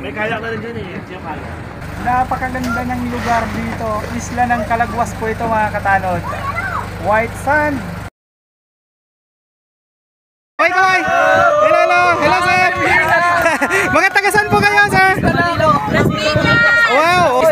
May kaya ka rin dyan eh. Napakaganda ng lugar dito. Isla ng Calagwas po ito mga katanod. White sand. Hoy, hoy! Hello, hello sir! Mga tagasan po kayo sir? Wow!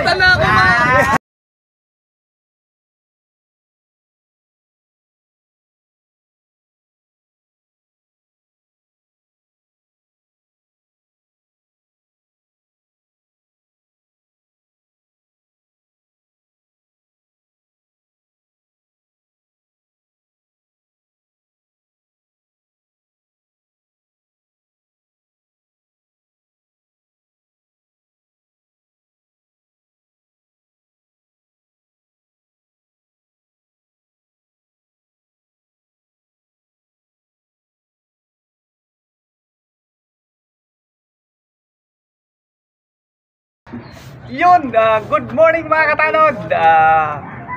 Yun, good morning mga katanod.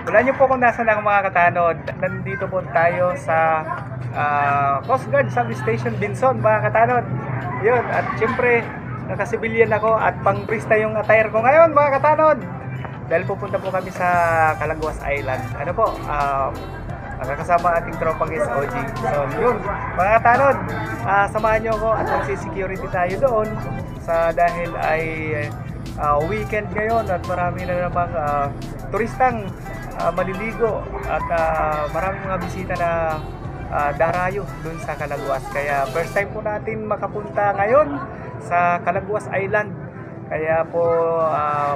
Wala niyo po kung nasaan ang mga katanod. Nandito po tayo sa Coast Guard Substation Binson mga katanod. Yun, at syempre nakasibilyan ako at pang-brista yung attire ko ngayon mga katanod. Dahil pupunta po kami sa Calagwas Island. Ano po, kasama ating tropang SOG. So yun, mga katanod, samahan niyo ako at magsi-security tayo doon dahil ay weekend ngayon at marami na namang turistang maliligo at maraming mga bisita na darayo dun sa Calagwas. Kaya first time po natin makapunta ngayon sa Calagwas Island. Kaya po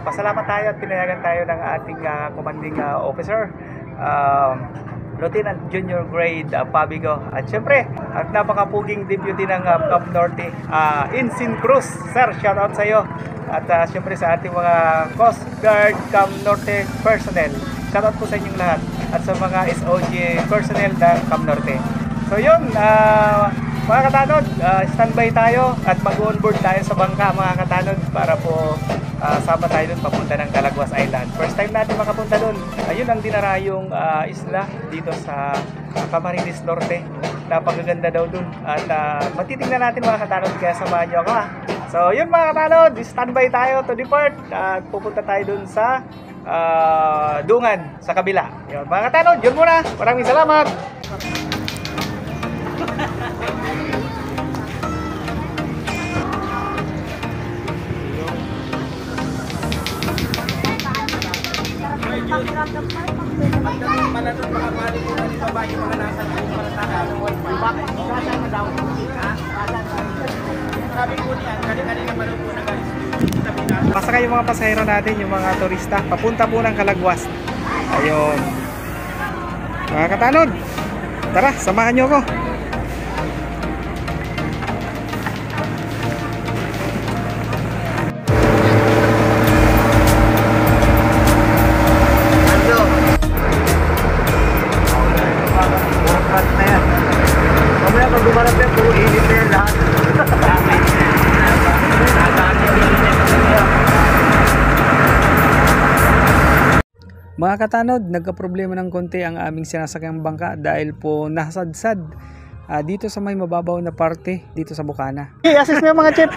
pasalamat tayo at pinayagan tayo ng ating commanding officer, Lieutenant Junior Grade Pabigo. At syempre, at napakapuging deputy ng Camp Norte, Ensign Cruz. Sir, shout out sa iyo. At syempre sa ating mga Coast Guard Camp Norte personnel. Shout out po sa inyong lahat. At sa mga SOG personnel ng Camp Norte. So yun, mga katanod, standby tayo at mag-onboard tayo sa bangka mga katanod para po sama tayo dun papunta ng Calagwas Island. First time natin makapunta dun. Ayun ang dinarayong isla dito sa Camarines Norte. Napakaganda daw dun. At matitingnan natin mga katanod, kaya samahan nyo ako ha. So yun mga katanod, standby tayo to depart. At pupunta tayo dun sa Dungan sa kabila. Yun, mga katanod, yun muna. Maraming salamat. Malatong mga bali ko na dito ba yung mga nasa loob para sa bakit? Kasi na daw. Sabi ko niyan, kanina naman po na guys. Pasakay yung mga pasahero natin, yung mga turista, papunta po ng Calagwas. Ayun. Mga katanod, tara, samahan nyo ako. Mga katanod, nagka-problema ng konti ang aming sinasakyang bangka dahil po nasadsad dito sa may mababaw na parte dito sa Bukana. Okay, assist mo yung mga chip.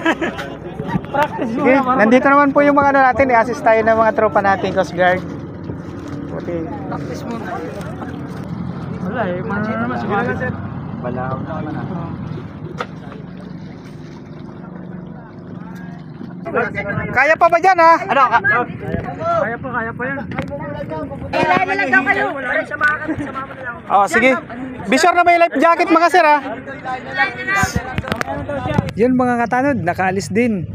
Okay, nandito naman po yung mga ano natin, i-assist tayo ng mga tropa natin, Coast Guard. Okay. Practice muna. Wala eh, manano naman si Bobby. Balaw naman na. Kaya pa ba dyan ha? Ano? Kaya pa yan. Kailan na lang daw kayo. Oh, sige. Be sure na may life jacket mga sir ha. Yun mga katanod, nakaalis din.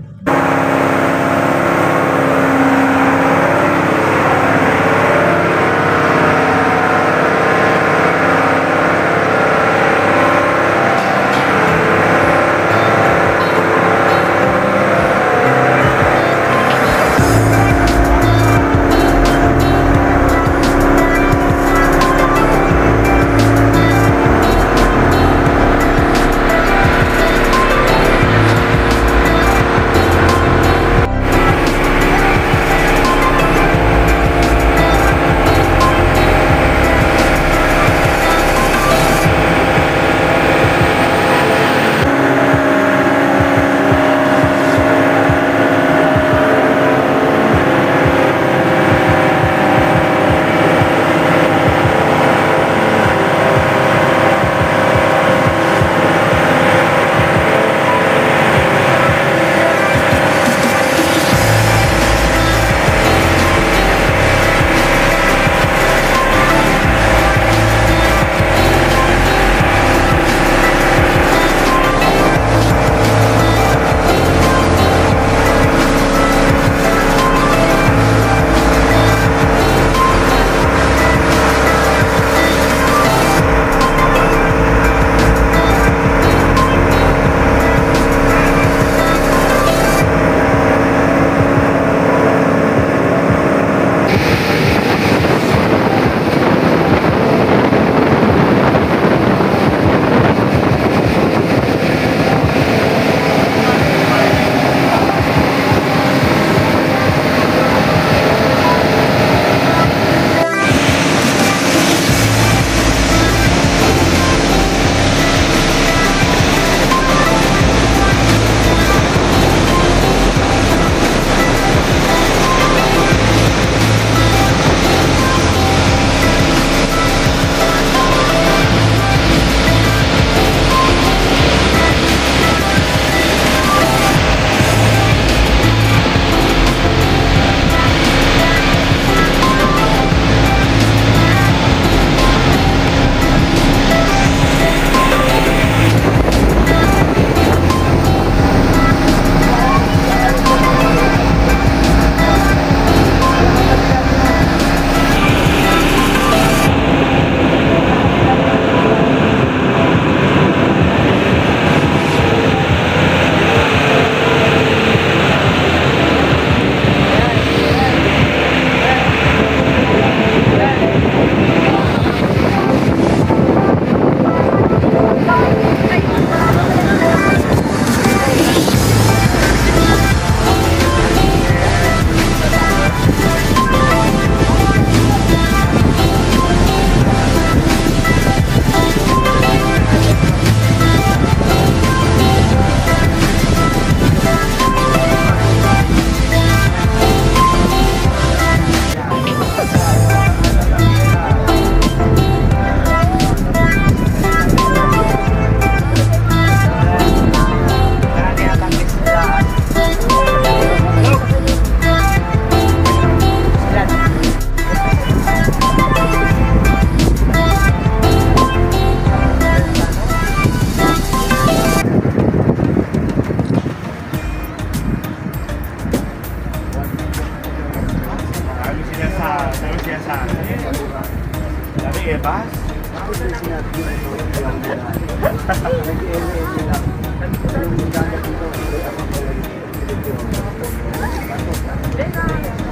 yung dagat dito.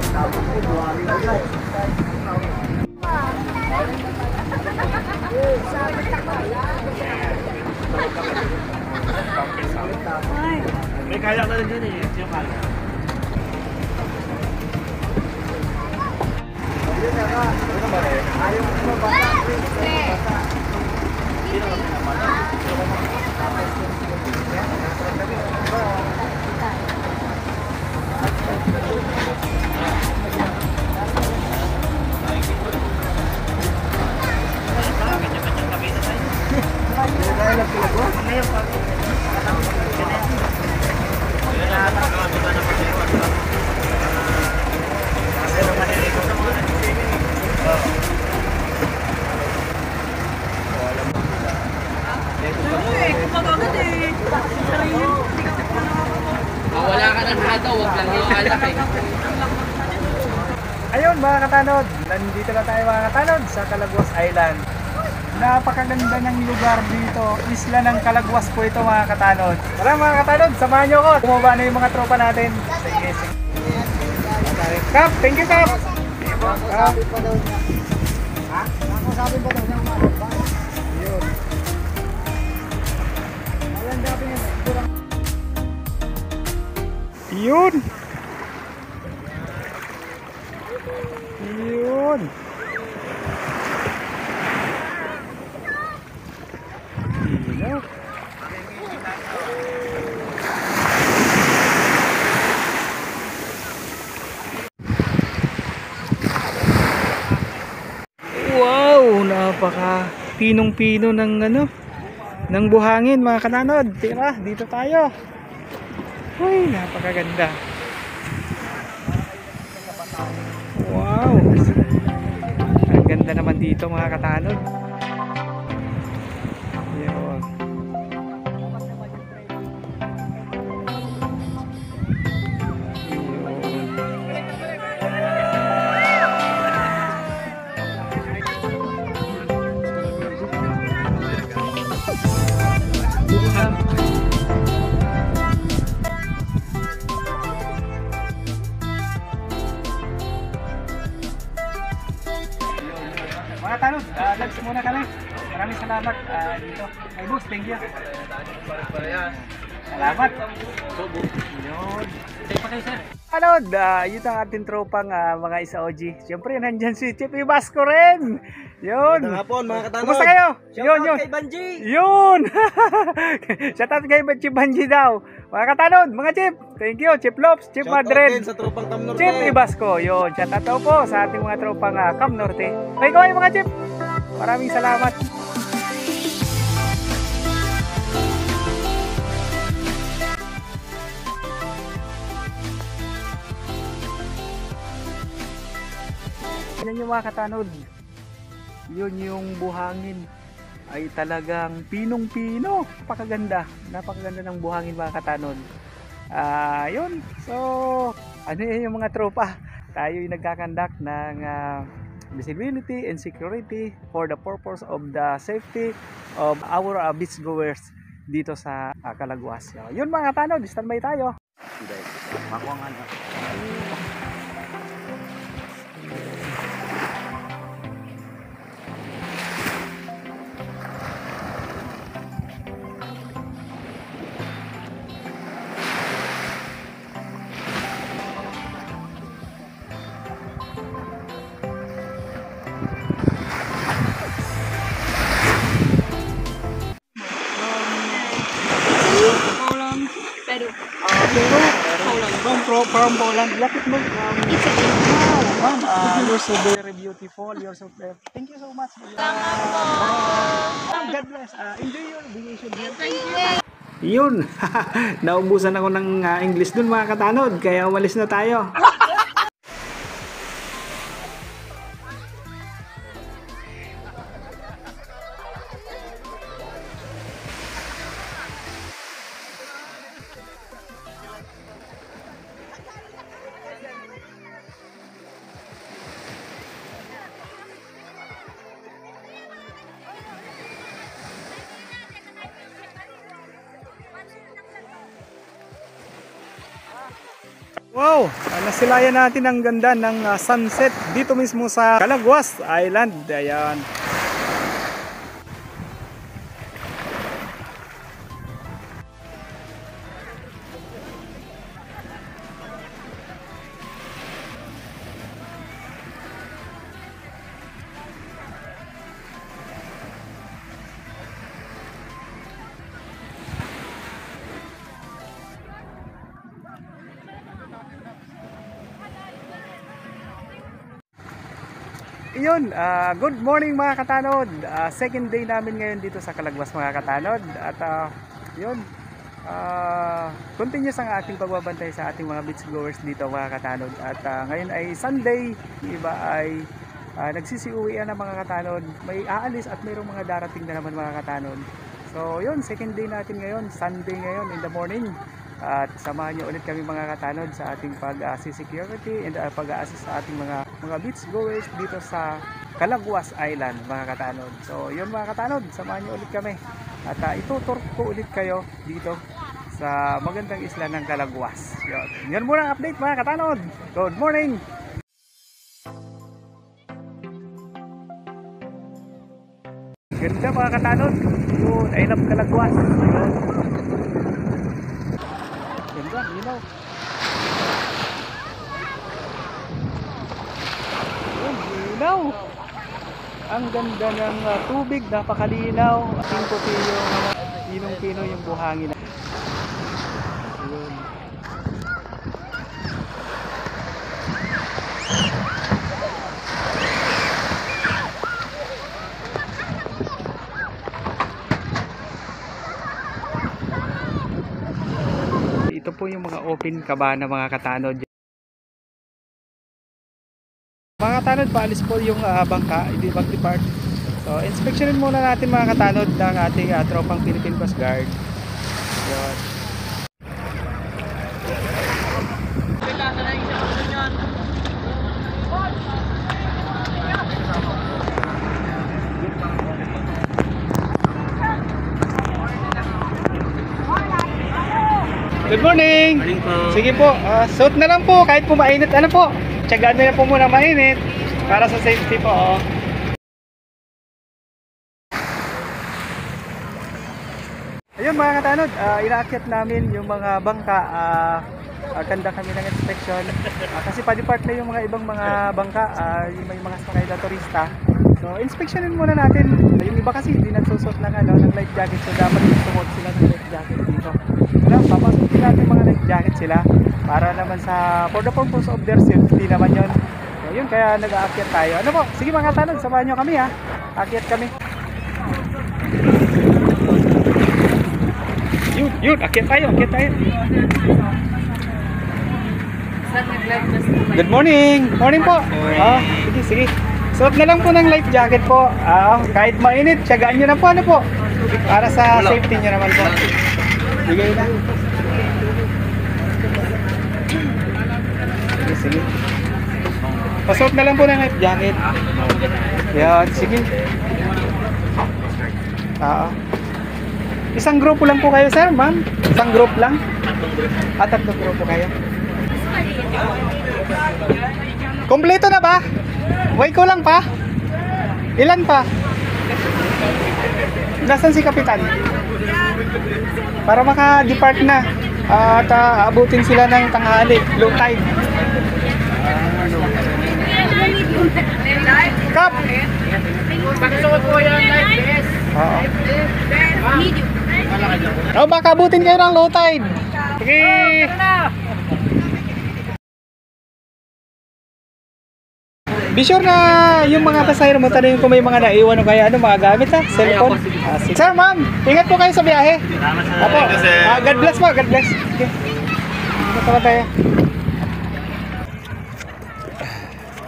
Tapos po, buhangin na guys. May kaya ka rin dyan eh. Siya kaya. Ayaw mo ba? Wala ka ng hataw, wag lang yung alak eh. Ayun mga katanod, nandito na tayo mga katanod sa Calaguas Island. Napakaganda ng lugar dito, isla ng Calaguas po ito mga katanod. Tara mga katanod, samahan nyo ko. Bumaba na yung mga tropa natin. Sige, sige. Kap, thank you Kap. Kap. Ha? Sabi pa daw niya umalat ba? Yun. Alam dati nga, yun. Yun. Ilaw. Wow, napaka pinong-pino ng ng buhangin mga kananod. Tira, dito tayo. Uy, napakaganda. Wow. Ang ganda naman dito mga katanod. Yun. Mga tanod, lags muna kami. Maraming salamat dito. Ay boss, thank you. Salamat. Yun. Tayo pa kayo sir. Tanod, yun ang ating tropang mga isa-OG. Siyempre nandyan si Chief Ibasco rin. Yun. Magandang hapon mga katanod. Kumusta kayo? Yun, yun. Kay Banji. Yun! Shoutout kay Chief Banji daw. Mga katanod, mga Chief, thank you. Chief Lopes, Chief Madrid, Sa tropang Cam Norte. Chief Ibasco. Yun, shoutout daw po sa ating mga tropang Cam Norte. Okay, kaway mga Chief. Maraming salamat. Yan yung mga katanod. Yun yung buhangin ay talagang pinong-pino. Napakaganda ng buhangin mga katanod. Yun. So, ano yun yung mga tropa? Tayo yung nagkakandak ng visibility and security for the purpose of the safety of our beach goers dito sa Calaguas. Yun mga katanod, standby tayo. Makuha nga na. From Poland. Lapit mo. Ma'am, you're so very beautiful. You're so thank you so much. God bless. Enjoy your vacation here. Thank you. Yun. Naubusan ako ng English dun mga katanod. Kaya umalis na tayo. Wow! Nasilayan natin ang ganda ng sunset dito mismo sa Calaguas Island. Ayan. Iyon, good morning mga katanod. Second day namin ngayon dito sa Calaguas mga katanod. At yun, continuous ang ating pagbabantay sa ating mga beach goers dito mga katanod. At ngayon ay Sunday, yung iba ay nagsisiuwian ng mga katanod. May aalis at mayroong mga darating na naman mga katanod. So yun, second day natin ngayon, Sunday ngayon in the morning. At samahan niyo ulit kami mga katanod sa ating pag-security and pag-assist sa ating mga beach goers dito sa Calaguas Island mga katanod. So yun mga katanod, samahan niyo ulit kami at itutur ko ulit kayo dito sa magandang isla ng Calaguas. Yun muna ang update mga katanod. Good morning! Ganda mga katanod. Yun, I love Calaguas. Yun. Ganda, you know. Yun, linaw. Ang ganda ng tubig, napakalinaw. Ang puti yung pinong-pino yung buhangin. Yun. Ito po yung mga open cabana mga katanod. Mga katanod, paalis po yung bangka, hindi mag-depart. So, inspeksyonin muna natin mga katanod ng ating tropang Philippine Coast Guard. Yun. Good morning! Morning po. Sige po, suot na lang po kahit po mainit. Ano po? Tiyagaan nyo na po muna mainit para sa safety po. Oh. Ayun mga katanod, inaakyat namin yung mga bangka. Kanda kami ng inspection. Kasi pa-depart na yung mga ibang mga bangka, yung may mga sakay na turista. So, inspeksyonin muna natin. Yung iba kasi hindi nagsusot ng life jacket. So, dapat sumuot sila ng life jacket dito. Papasukin natin mga life jacket sila para naman for the purpose of their safety naman yun. So, yun, kaya nag-aakyat tayo. Ano po? Sige mga katanod, samahan nyo kami ha. Aakyat kami. Yun, aakyat tayo. Good morning! Morning po! Sige. Suot na lang po ng life jacket po. Kahit mainit, tiyagaan nyo na po. Ano po? Para sa safety nyo naman po. Bigay na. Sige. Pasuot na lang po ng life jacket. Yan, sige. Isang grupo lang po kayo, sir, ma'am? Isang group lang? Tatlong grupo kayo. Kompleto na ba? Way ko lang pa? Ilan pa? Nasaan si Kapitan? Para maka-depart na at abutin sila ng tanghali, low tide. Kap! Pakisuot po yan, live best. Baka abutin kayo ng low tide. Sige! Be sure na yung mga pasahero mo, tanongin kung may mga naiwan o kaya mga gamit ha, cellphone. Sir, ma'am, ingat po kayo sa biyahe. Apo, God bless po, God bless. Okay. Ingat naman tayo.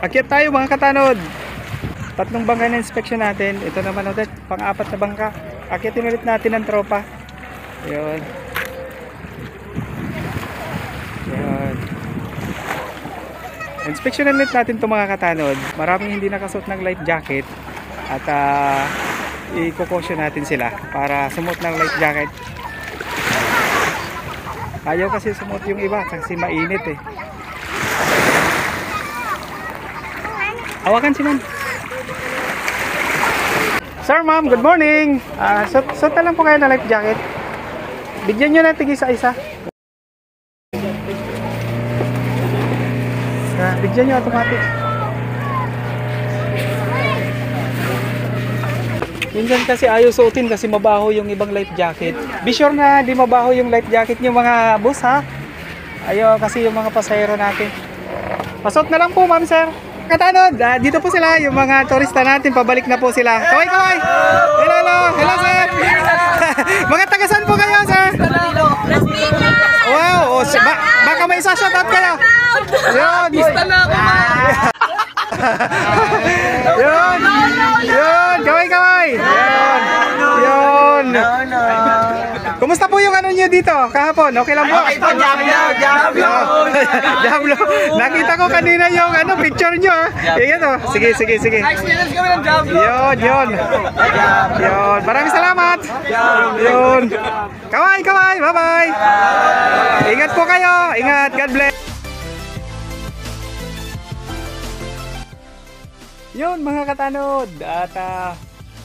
Akyat tayo mga katanod. Tatlong bangka na inspection natin. Ito naman ulit, pang-apat na bangka. Akyatin ulit natin ang tropa. Ayun. Ayun. Inspeksyonan ulit natin itong mga katanod. Maraming hindi nakasuot ng life jacket. At i-caution natin sila para sumuot ng life jacket. Ayaw kasi sumuot yung iba kasi mainit eh. Hawakan si ma'am. Sir, ma'am, good morning. Suot na lang po kayo na life jacket. Bigyan nyo na tig isa-isa. Bigyan nyo automatic. Minsan kasi ayaw suotin kasi mabaho yung ibang life jacket. Be sure na di mabaho yung life jacket nyo mga boss ha. Ayaw kasi yung mga pasahero natin. Pasot na lang po ma'am sir. Katanod, dito po sila yung mga turista natin, pabalik na po sila. Kaway kaway! Hello hello! Hello sir! Mga tagasan po kayo sir? Wow! Baka may isa shoutout kayo! Yun! Yun! Yun! Kaway kaway! Yun! Yun! Kumusta po yung ano nyo dito kahapon? Okay lang po? Okay po, Diablo! Diablo! Nakita ko kanina yung ano, picture nyo. Yan o. Sige, sige, sige. Experience kami ng Diablo! Yun, yun. Yun. Maraming salamat. Yun. Kaway, kaway. Bye-bye. Ingat po kayo. Ingat. God bless. Yun mga katanod. At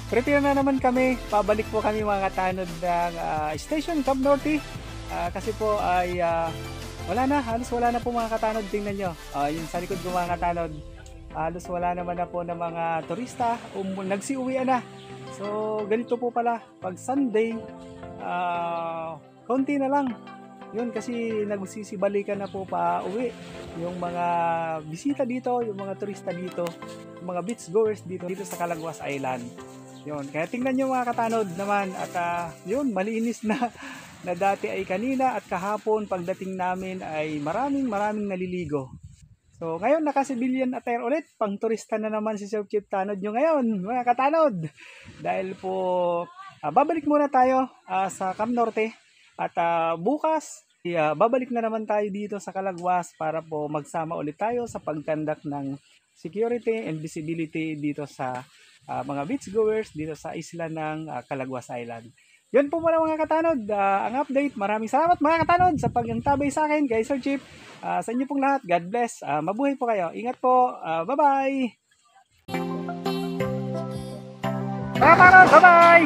prepare na naman kami. Pabalik po kami mga katanod ng Station Cab Norte. Kasi po ay wala na. Halos wala na po mga katanod. Tingnan nyo. Yung sa likod ko mga katanod. Halos wala naman na po ng mga turista. Nagsiuwian na. So ganito po pala. Pag Sunday, konti na lang. Yun kasi nagsisibalikan na po pa uwi. Yung mga bisita dito, yung mga turista dito, yung mga beach goers dito sa Calaguas Island. Yun, kaya tingnan nyo mga katanod naman at yun, malinis na dati ay kanina at kahapon pagdating namin ay maraming naliligo. So ngayon naka-civilian attire ulit, pang turista na naman si Sir Chief Tanod nyo ngayon mga katanod. Dahil po babalik muna tayo sa Cam Norte at bukas babalik na naman tayo dito sa Calaguas para po magsama ulit tayo sa pagkandak ng security and visibility dito sa mga beach goers dito sa isla ng Calaguas Island. Yun po muna mga katanod, ang update. Maraming salamat mga katanod sa pag-antabay sa akin kay Sir Chief. Sa inyo pong lahat, God bless. Mabuhay po kayo. Ingat po. Bye-bye. Mga katanod, bye-bye.